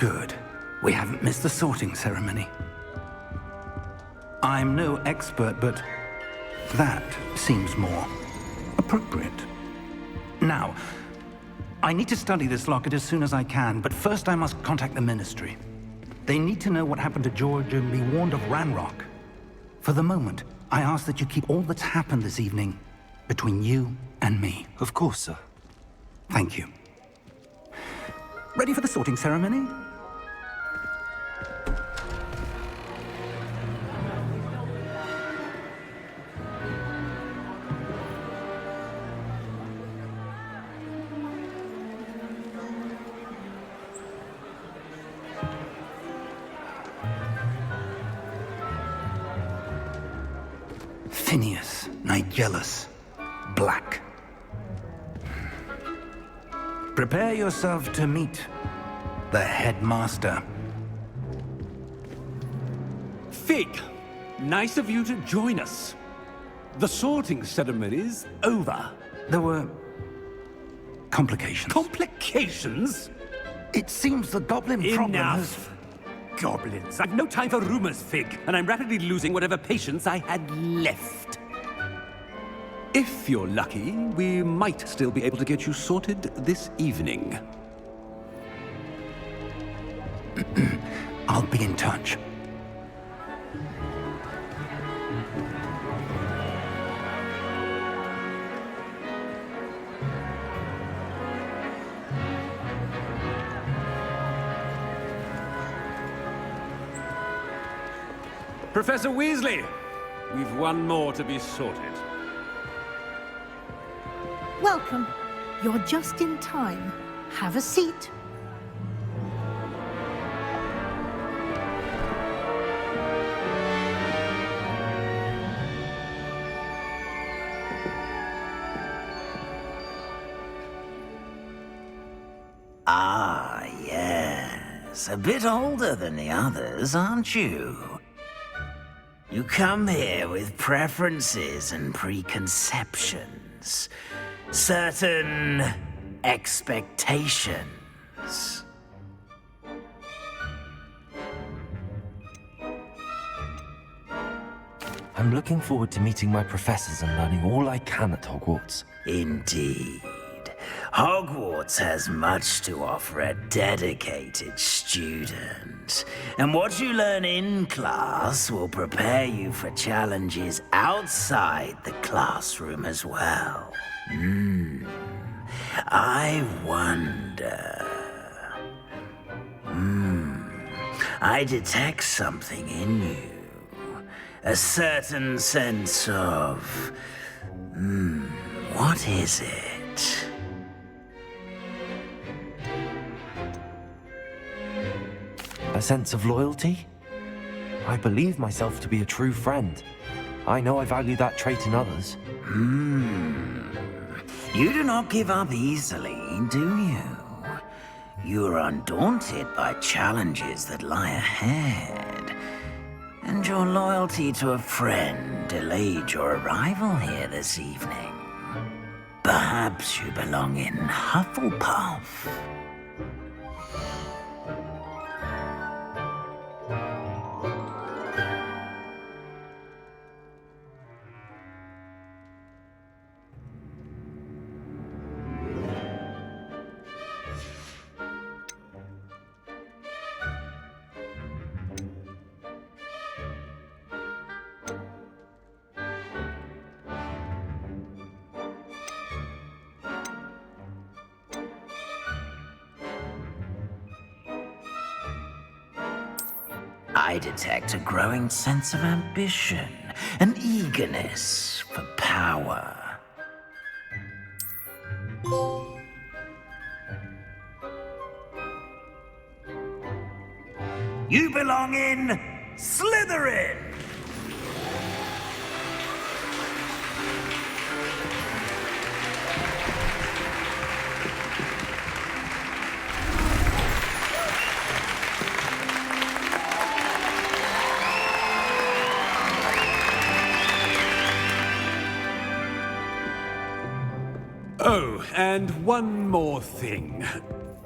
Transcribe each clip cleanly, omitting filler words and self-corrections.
Good. We haven't missed the sorting ceremony. I'm no expert, but that seems more appropriate. Now, I need to study this locket as soon as I can, but first I must contact the Ministry. They need to know what happened to George and be warned of Ranrock. For the moment, I ask that you keep all that's happened this evening between you and me. Of course, sir. Thank you. Ready for the sorting ceremony? Phineas, Nigellus, Black. Prepare yourself to meet the headmaster. Fig, nice of you to join us. The sorting ceremony's over. There were complications. Complications? It seems the goblin problem has... Enough! Goblins. I've no time for rumors, Fig, and I'm rapidly losing whatever patience I had left. If you're lucky, we might still be able to get you sorted this evening. I'll be in touch. Professor Weasley, we've one more to be sorted. Welcome. You're just in time. Have a seat. Ah, yes. A bit older than the others, aren't you? You come here with preferences and preconceptions. Certain expectations. I'm looking forward to meeting my professors and learning all I can at Hogwarts. Indeed. Hogwarts has much to offer a dedicated student. And what you learn in class will prepare you for challenges outside the classroom as well. I wonder... I detect something in you. A certain sense of... what is it? A sense of loyalty? I believe myself to be a true friend. I know I value that trait in others. You do not give up easily, do you? You are undaunted by challenges that lie ahead. And your loyalty to a friend delayed your arrival here this evening. Perhaps you belong in Hufflepuff. I detect a growing sense of ambition, an eagerness for power. You belong in Slytherin! Oh, and one more thing.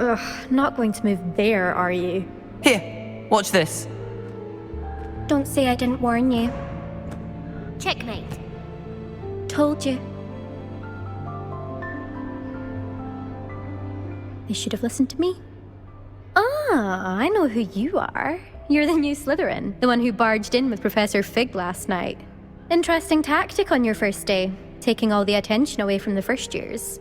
Ugh, not going to move there, are you? Here, watch this. Don't say I didn't warn you. Checkmate. Told you. They should have listened to me. Ah, I know who you are. You're the new Slytherin, the one who barged in with Professor Fig last night. Interesting tactic on your first day, taking all the attention away from the first years.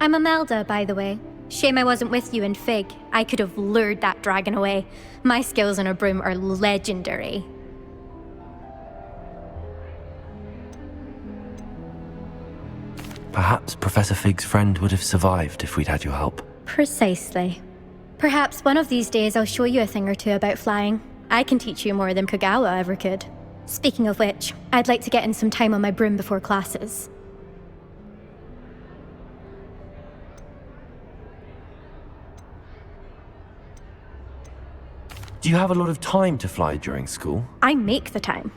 I'm Imelda, by the way. Shame I wasn't with you in Fig. I could have lured that dragon away. My skills on a broom are legendary. Perhaps Professor Fig's friend would have survived if we'd had your help. Precisely. Perhaps one of these days I'll show you a thing or two about flying. I can teach you more than Kagawa ever could. Speaking of which, I'd like to get in some time on my broom before classes. Do you have a lot of time to fly during school? I make the time.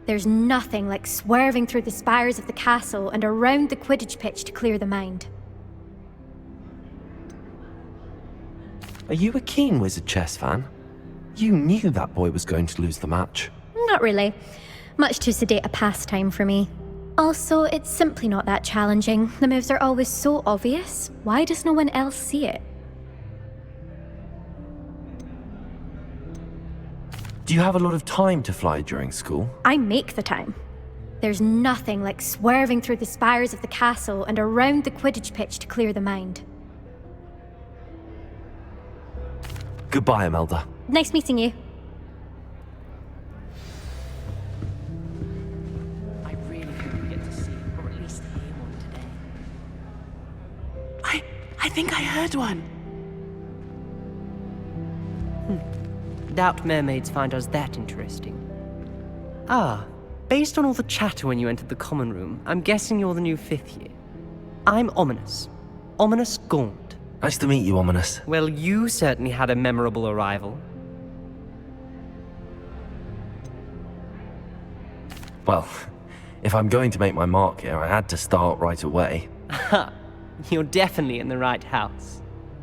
There's nothing like swerving through the spires of the castle and around the Quidditch pitch to clear the mind. Are you a keen Wizard chess fan? You knew that boy was going to lose the match. Not really. Much too sedate a pastime for me. Also, it's simply not that challenging. The moves are always so obvious. Why does no one else see it? Do you have a lot of time to fly during school? I make the time. There's nothing like swerving through the spires of the castle and around the Quidditch pitch to clear the mind. Goodbye, Imelda. Nice meeting you. I really hope we get to see, or at least hear one today. I think I heard one. Doubt mermaids find us that interesting. Ah, based on all the chatter when you entered the common room, I'm guessing you're the new 5th year. I'm Ominous. Ominous Gaunt. Nice to meet you, Ominous. Well, you certainly had a memorable arrival. Well, if I'm going to make my mark here, I had to start right away. Ha! You're definitely in the right house.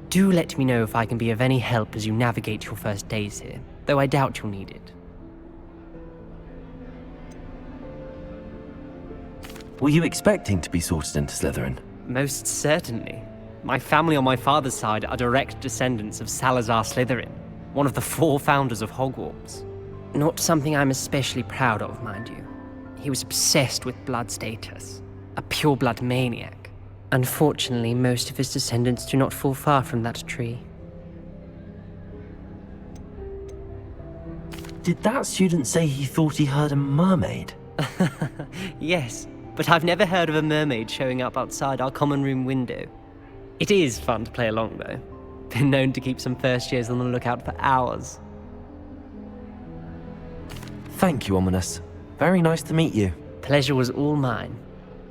Do let me know if I can be of any help as you navigate your first days here, though I doubt you'll need it. Were you expecting to be sorted into Slytherin? Most certainly. My family on my father's side are direct descendants of Salazar Slytherin, one of the 4 founders of Hogwarts. Not something I'm especially proud of, mind you. He was obsessed with blood status, a pure-blood maniac. Unfortunately, most of his descendants do not fall far from that tree. Did that student say he thought he heard a mermaid? Yes, but I've never heard of a mermaid showing up outside our common room window. It is fun to play along, though. Been known to keep some first years on the lookout for hours. Thank you, Ominous. Very nice to meet you. Pleasure was all mine.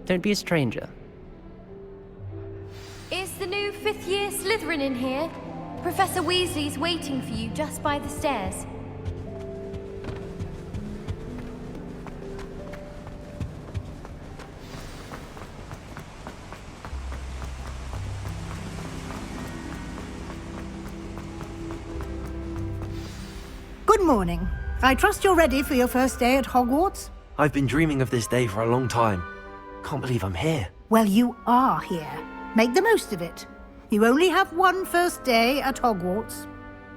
Don't be a stranger. Is the new 5th year Slytherin in here? Professor Weasley's waiting for you just by the stairs. Good morning. I trust you're ready for your first day at Hogwarts? I've been dreaming of this day for a long time. Can't believe I'm here. Well, you are here. Make the most of it. You only have one first day at Hogwarts.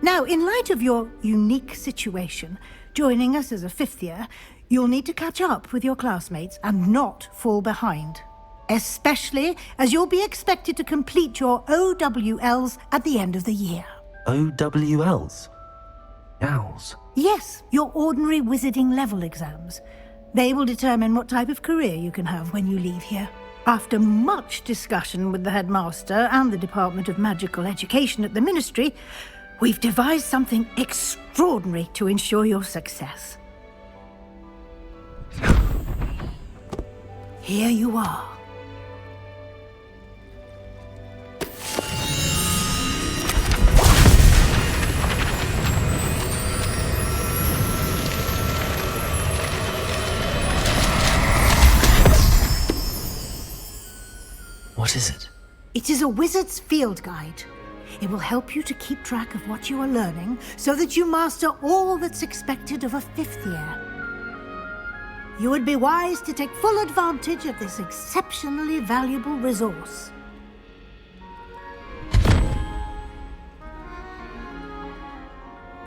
Now, in light of your unique situation, joining us as a 5th year, you'll need to catch up with your classmates and not fall behind. Especially as you'll be expected to complete your OWLs at the end of the year. OWLs? Owls? Yes, your ordinary wizarding level exams. They will determine what type of career you can have when you leave here. After much discussion with the headmaster and the Department of Magical Education at the Ministry, we've devised something extraordinary to ensure your success. Here you are. What is it? It is a wizard's field guide. It will help you to keep track of what you are learning so that you master all that's expected of a 5th year. You would be wise to take full advantage of this exceptionally valuable resource.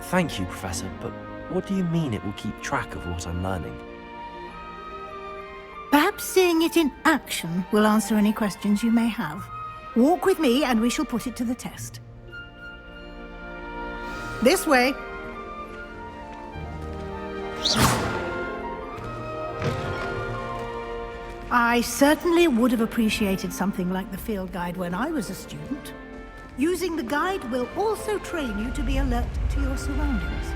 Thank you, Professor, but what do you mean it will keep track of what I'm learning? Perhaps seeing it in action will answer any questions you may have. Walk with me and we shall put it to the test. This way. I certainly would have appreciated something like the field guide when I was a student. Using the guide will also train you to be alert to your surroundings.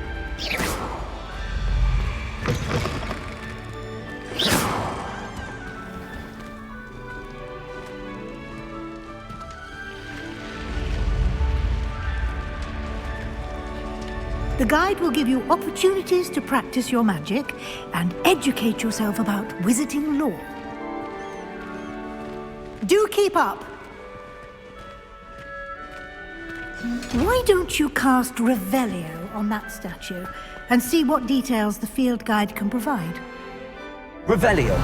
The guide will give you opportunities to practice your magic and educate yourself about wizarding lore. Do keep up! Why don't you cast Revelio on that statue and see what details the field guide can provide? Revelio!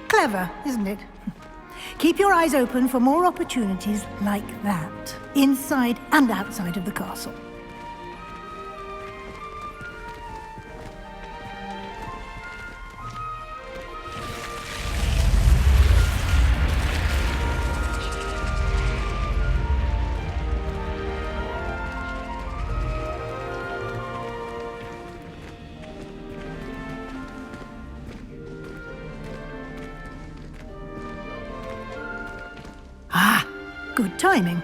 Clever, isn't it? Keep your eyes open for more opportunities like that, inside and outside of the castle. Good timing.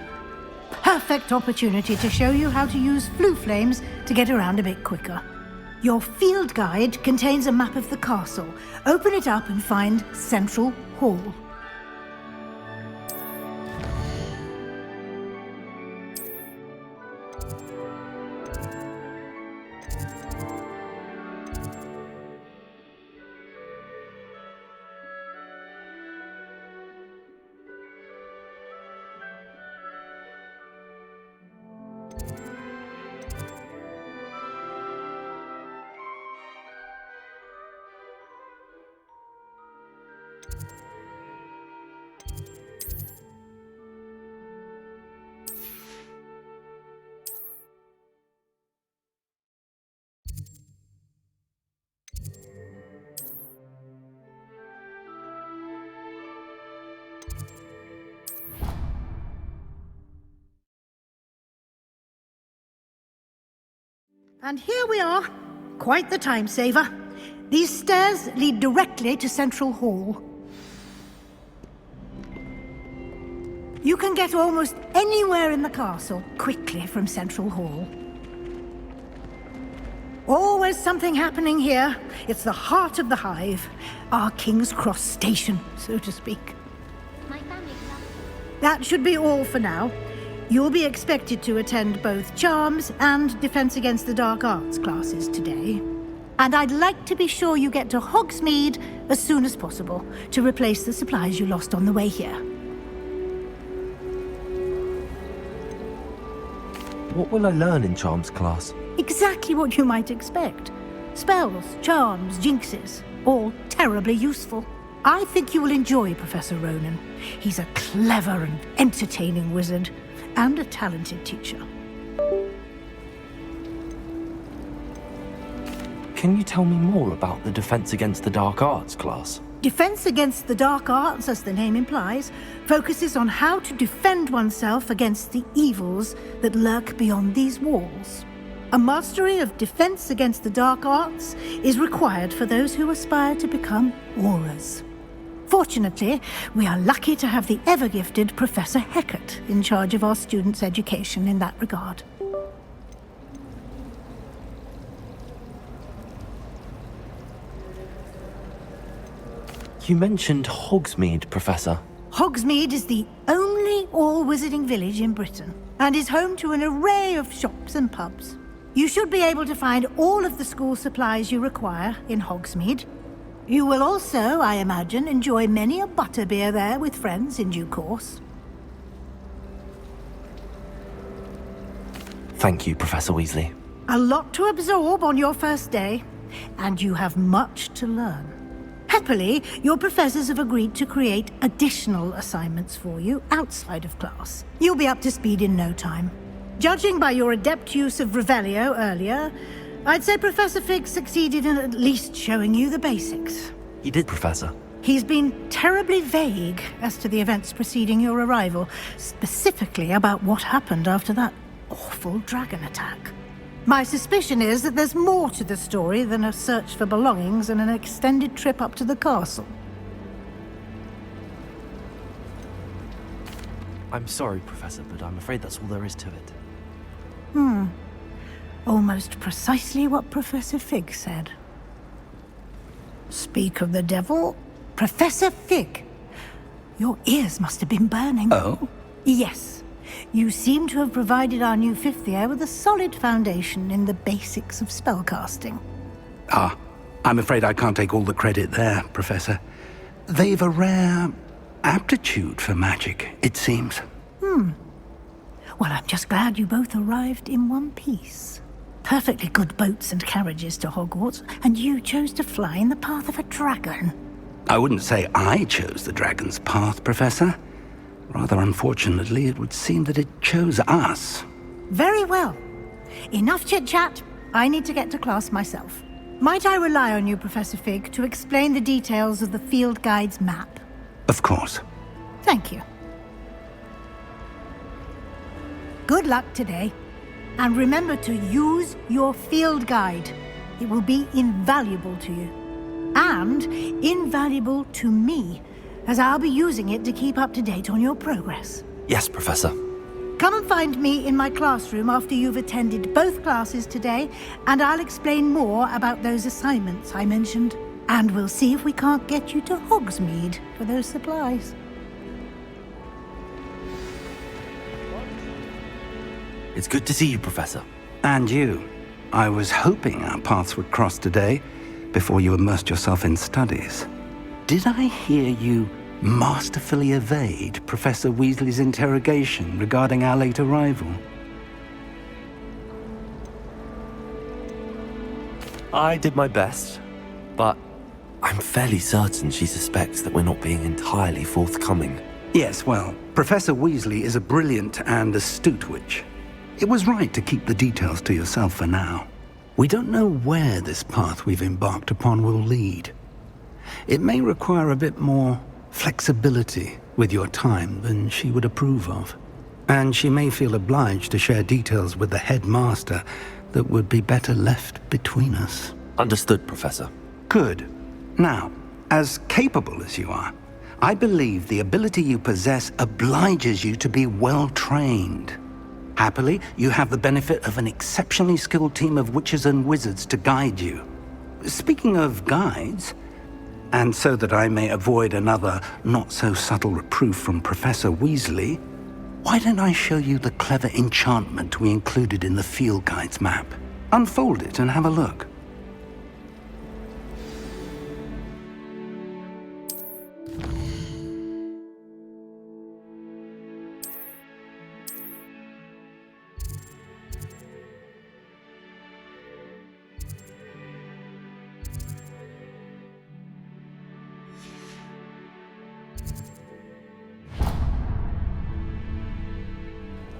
Perfect opportunity to show you how to use flue flames to get around a bit quicker. Your field guide contains a map of the castle. Open it up and find Central Hall. And here we are. Quite the time saver. These stairs lead directly to Central Hall. You can get almost anywhere in the castle quickly from Central Hall. Always something happening here. It's the heart of the hive. Our King's Cross station, so to speak. That should be all for now. You'll be expected to attend both Charms and Defense Against the Dark Arts classes today. And I'd like to be sure you get to Hogsmeade as soon as possible to replace the supplies you lost on the way here. What will I learn in Charms class? Exactly what you might expect. Spells, charms, jinxes, all terribly useful. I think you will enjoy Professor Ronan. He's a clever and entertaining wizard, and a talented teacher. Can you tell me more about the Defense Against the Dark Arts class? Defense Against the Dark Arts, as the name implies, focuses on how to defend oneself against the evils that lurk beyond these walls. A mastery of defense against the dark arts is required for those who aspire to become aurors. Fortunately, we are lucky to have the ever-gifted Professor Heckert in charge of our students' education in that regard. You mentioned Hogsmeade, Professor. Hogsmeade is the only all-wizarding village in Britain, and is home to an array of shops and pubs. You should be able to find all of the school supplies you require in Hogsmeade. You will also, I imagine, enjoy many a butterbeer there with friends in due course. Thank you, Professor Weasley. A lot to absorb on your first day, and you have much to learn. Happily, your professors have agreed to create additional assignments for you outside of class. You'll be up to speed in no time. Judging by your adept use of Revelio earlier, I'd say Professor Fig succeeded in at least showing you the basics. He did, Professor. He's been terribly vague as to the events preceding your arrival, specifically about what happened after that awful dragon attack. My suspicion is that there's more to the story than a search for belongings and an extended trip up to the castle. I'm sorry, Professor, but I'm afraid that's all there is to it. Almost precisely what Professor Fig said. Speak of the devil, Professor Fig. Your ears must have been burning. Oh? Yes. You seem to have provided our new fifth year with a solid foundation in the basics of spellcasting. Ah, I'm afraid I can't take all the credit there, Professor. They've a rare aptitude for magic, it seems. Well, I'm just glad you both arrived in one piece. Perfectly good boats and carriages to Hogwarts, and you chose to fly in the path of a dragon. I wouldn't say I chose the dragon's path, Professor. Rather unfortunately, it would seem that it chose us. Very well. Enough chit-chat. I need to get to class myself. Might I rely on you, Professor Fig, to explain the details of the field guide's map? Of course. Thank you. Good luck today. And remember to use your field guide. It will be invaluable to you. And invaluable to me, as I'll be using it to keep up to date on your progress. Yes, Professor. Come and find me in my classroom after you've attended both classes today, and I'll explain more about those assignments I mentioned. And we'll see if we can't get you to Hogsmeade for those supplies. It's good to see you, Professor. And you. I was hoping our paths would cross today, before you immersed yourself in studies. Did I hear you masterfully evade Professor Weasley's interrogation regarding our late arrival? I did my best, but I'm fairly certain she suspects that we're not being entirely forthcoming. Yes, well, Professor Weasley is a brilliant and astute witch. It was right to keep the details to yourself for now. We don't know where this path we've embarked upon will lead. It may require a bit more flexibility with your time than she would approve of. And she may feel obliged to share details with the headmaster that would be better left between us. Understood, Professor. Good. Now, as capable as you are, I believe the ability you possess obliges you to be well-trained. Happily, you have the benefit of an exceptionally skilled team of witches and wizards to guide you. Speaking of guides, and so that I may avoid another not-so-subtle reproof from Professor Weasley, why don't I show you the clever enchantment we included in the field guide's map? Unfold it and have a look.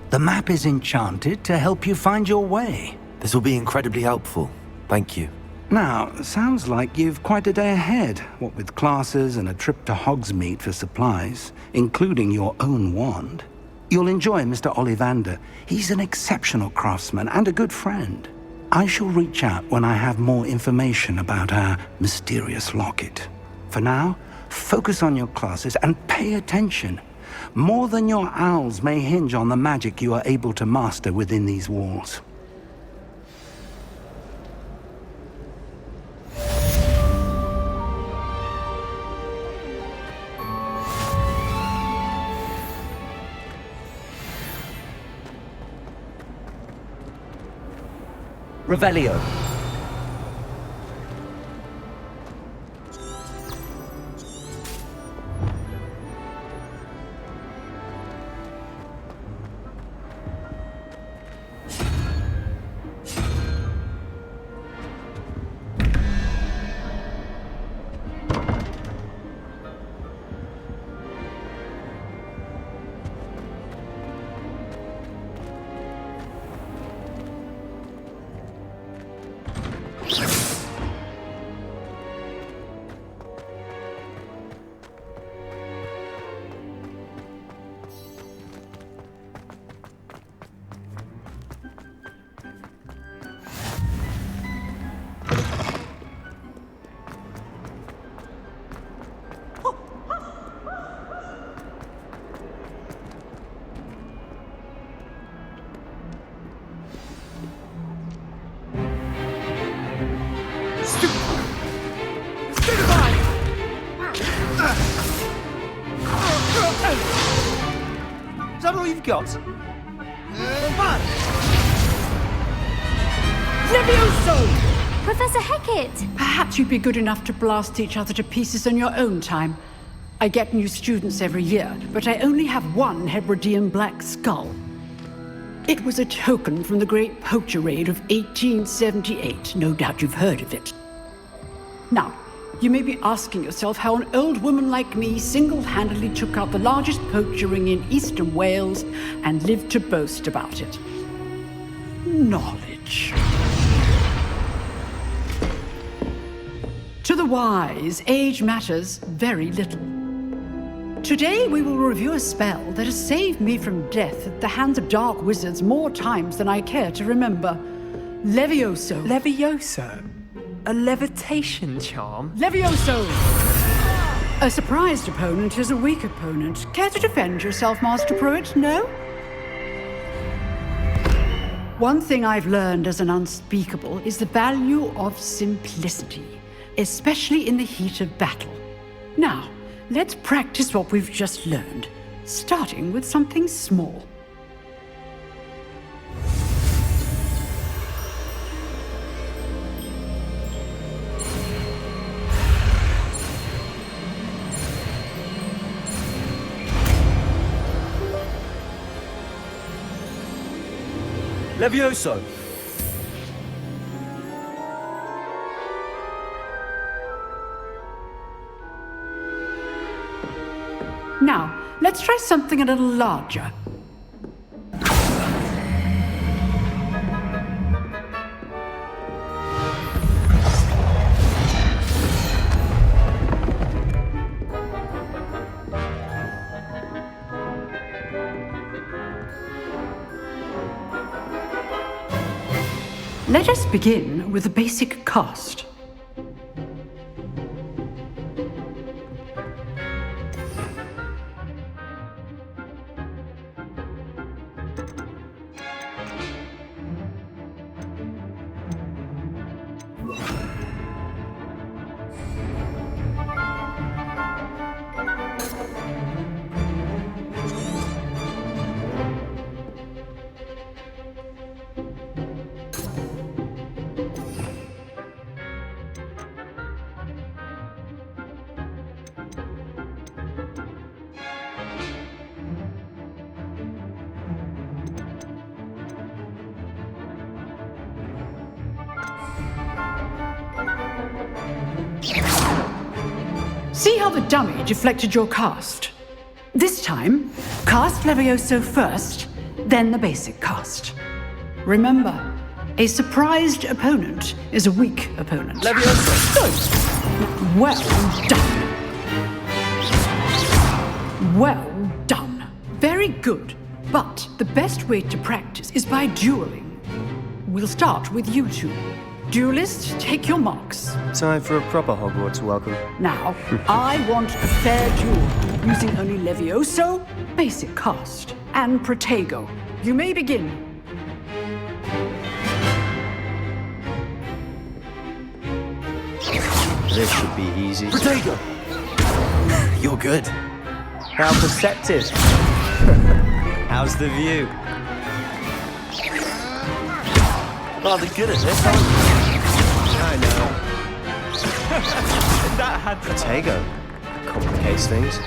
The map is enchanted to help you find your way. This will be incredibly helpful. Thank you. Now, sounds like you've quite a day ahead, what with classes and a trip to Hogsmeade for supplies, including your own wand. You'll enjoy Mr. Ollivander. He's an exceptional craftsman and a good friend. I shall reach out when I have more information about our mysterious locket. For now, focus on your classes and pay attention. More than your owls may hinge on the magic you are able to master within these walls. Revelio. Is that all you've got? Levioso! Professor Hecat! Perhaps you'd be good enough to blast each other to pieces on your own time. I get new students every year, but I only have one Hebridean black skull. It was a token from the Great Poacher Raid of 1878. No doubt you've heard of it. Now, you may be asking yourself how an old woman like me single-handedly took out the largest poacher ring in eastern Wales and lived to boast about it. Knowledge. To the wise, age matters very little. Today we will review a spell that has saved me from death at the hands of dark wizards more times than I care to remember. Levioso. Levioso? A levitation charm? Levioso! A surprised opponent is a weak opponent. Care to defend yourself, Master Pruitt? No? One thing I've learned as an unspeakable is the value of simplicity, especially in the heat of battle. Now, let's practice what we've just learned, starting with something small. Levioso! Now, let's try something a little larger. Let us begin with the basic cast. See how the dummy deflected your cast? This time, cast Levioso first, then the basic cast. Remember, a surprised opponent is a weak opponent. Levioso! Good. Well done. Well done. Very good. But the best way to practice is by dueling. we'll start with you two. Duelist, take your marks. Time for a proper Hogwarts welcome. Now, I want a fair duel, using only Levioso, basic cast, and Protego. You may begin. This should be easy. Protego! You're good. How perceptive. How's the view? Rather good at this, aren't I know. you? That had Protego. Complicates things.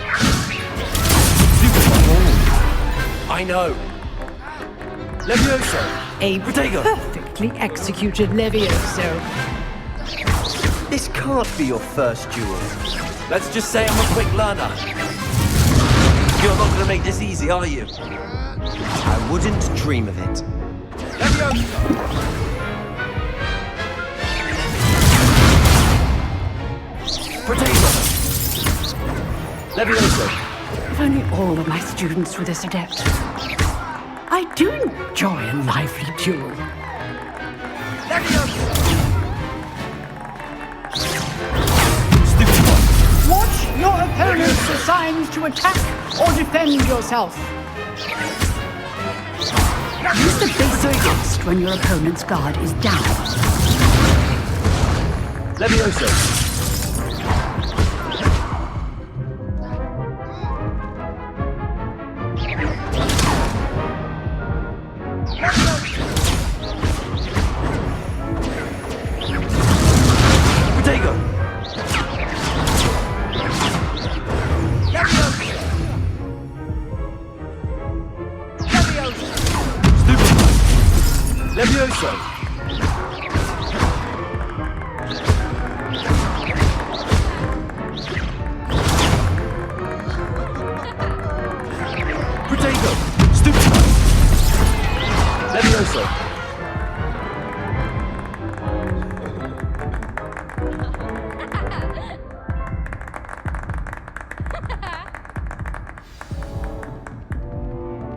I know. Levioso! A Protego! perfectly executed Levioso. This can't be your first duel. Let's just say I'm a quick learner. You're not gonna make this easy, are you? I wouldn't dream of it. Levioso! Protego! Levioso! If only all of my students were this adept. I do enjoy a lively duel. Levioso! Watch your opponent's signs to attack or defend yourself. Use the basic cast when your opponent's guard is down. Levioso! Protego! Levioso! Protego! Stupid! Levioso!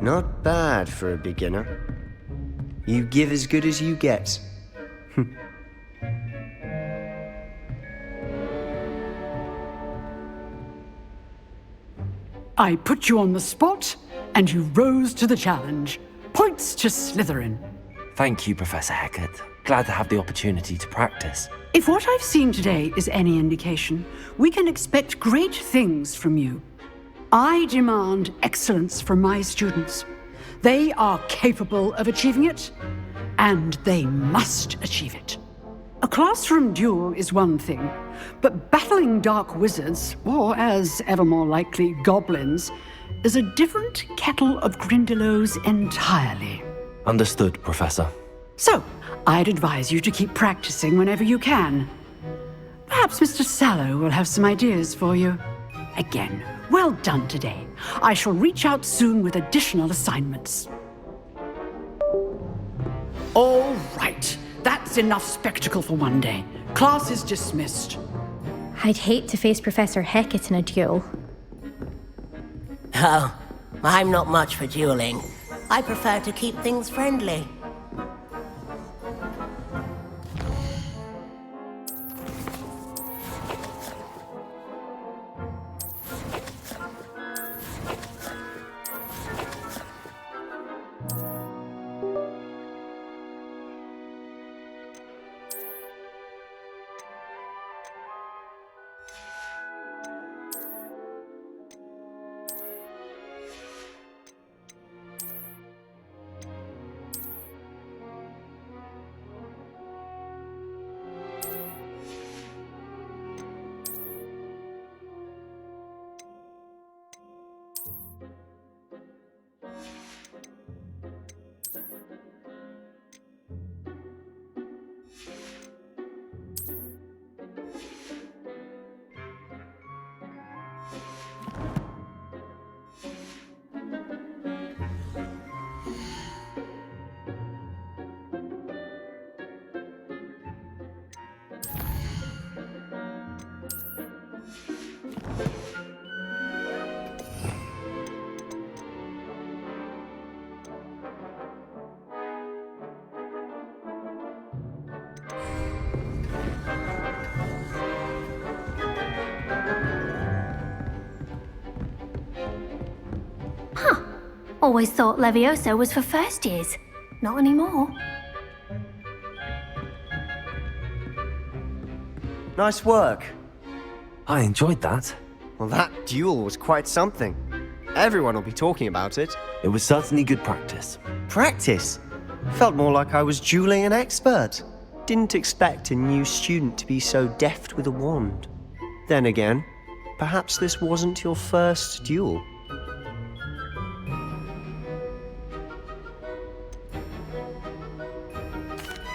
Not bad for a beginner. You give as good as you get. I put you on the spot, and you rose to the challenge. Points to Slytherin. Thank you, Professor Hecat. Glad to have the opportunity to practice. If what I've seen today is any indication, we can expect great things from you. I demand excellence from my students. They are capable of achieving it, and they must achieve it. A classroom duel is one thing, but battling dark wizards, or as ever more likely, goblins, is a different kettle of Grindylows entirely. Understood, Professor. So, I'd advise you to keep practicing whenever you can. Perhaps Mr. Sallow will have some ideas for you. Again, well done today. I shall reach out soon with additional assignments. All right, that's enough spectacle for one day. Class is dismissed. I'd hate to face Professor Hecat in a duel. Oh, I'm not much for dueling. I prefer to keep things friendly. Always thought Leviosa was for first years. Not anymore. Nice work. I enjoyed that. Well, that duel was quite something. Everyone will be talking about it. It was certainly good practice. Practice? Felt more like I was dueling an expert. Didn't expect a new student to be so deft with a wand. Then again, perhaps this wasn't your first duel.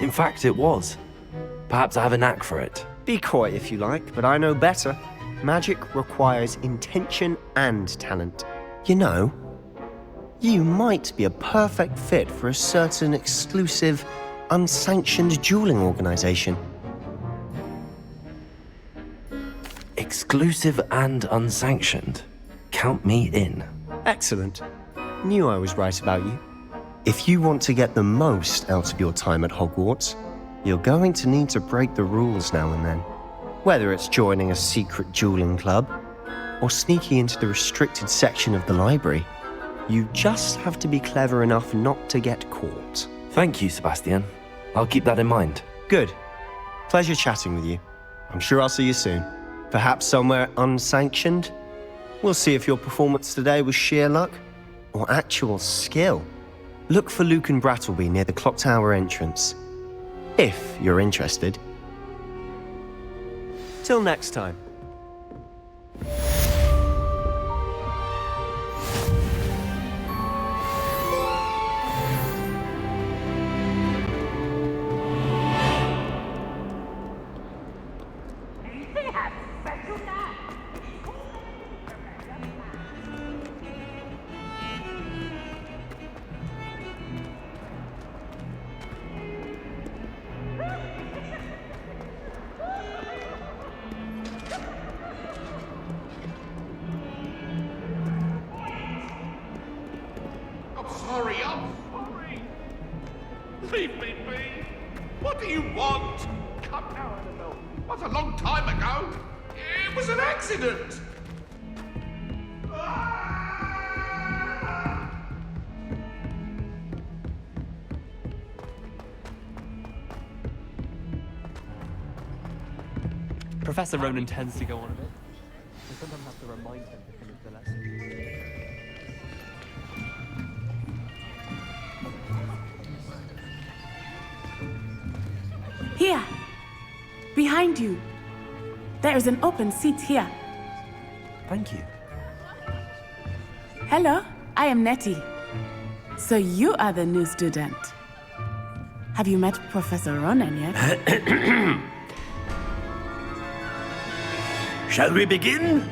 In fact, it was. Perhaps I have a knack for it. Be coy if you like, but I know better. Magic requires intention and talent. You know, you might be a perfect fit for a certain exclusive, unsanctioned dueling organization. Exclusive and unsanctioned. Count me in. Excellent. Knew I was right about you. If you want to get the most out of your time at Hogwarts, you're going to need to break the rules now and then. Whether it's joining a secret dueling club, or sneaking into the restricted section of the library, you just have to be clever enough not to get caught. Thank you, Sebastian. I'll keep that in mind. Good. Pleasure chatting with you. I'm sure I'll see you soon. Perhaps somewhere unsanctioned? We'll see if your performance today was sheer luck or actual skill. Look for Luke and Brattleby near the clock tower entrance, if you're interested. Till next time. I'm sorry. Leave me be. What do you want? Come now, Annabelle. What a long time ago. It was an accident. Professor Ronan tends to go on a bit. We sometimes have to remind him to finish the lesson. Here! Behind you! There is an open seat here. Thank you. Hello, I am Nettie. So you are the new student. Have you met Professor Ronan yet? Shall we begin?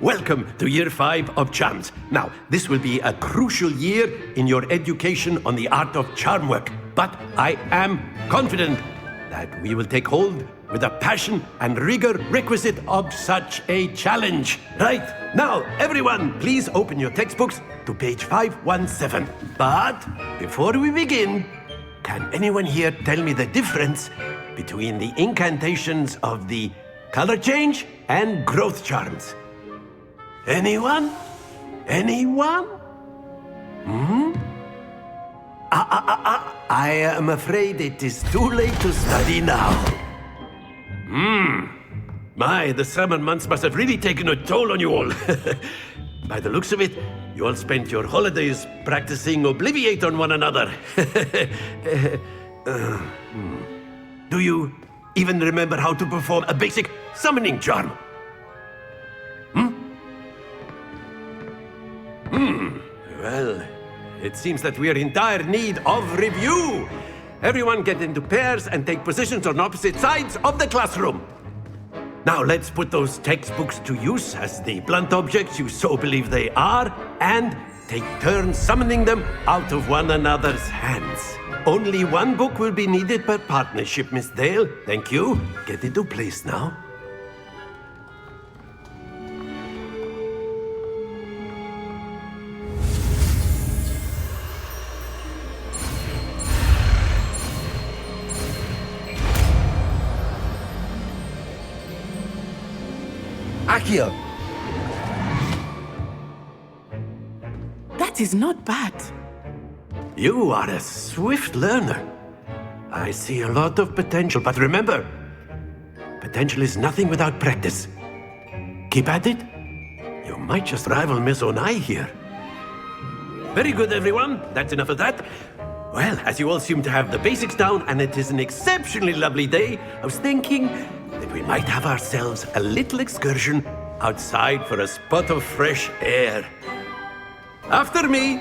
Welcome to Year 5 of Charms. Now, this will be a crucial year in your education on the art of charm work, but I am confident that we will take hold with the passion and rigor requisite of such a challenge. Right, now, everyone, please open your textbooks to page 517. But before we begin, can anyone here tell me the difference between the incantations of the color change and growth charms? Anyone? Anyone? I am afraid it is too late to study now. My, the summer months must have really taken a toll on you all. By the looks of it, you all spent your holidays practicing Obliviate on one another. Do you even remember how to perform a basic summoning charm? Well, it seems that we are in dire need of review. Everyone get into pairs and take positions on opposite sides of the classroom. Now let's put those textbooks to use as the blunt objects you so believe they are, and take turns summoning them out of one another's hands. Only one book will be needed per partnership, Miss Dale. Thank you. Get into place now. Accio! That That is not bad. You are a swift learner. I see a lot of potential, but remember, potential is nothing without practice. Keep at it. You might just rival Miss Onai here. Very good, everyone. That's enough of that. Well, as you all seem to have the basics down, and it is an exceptionally lovely day, I was thinking that we might have ourselves a little excursion outside for a spot of fresh air. After me!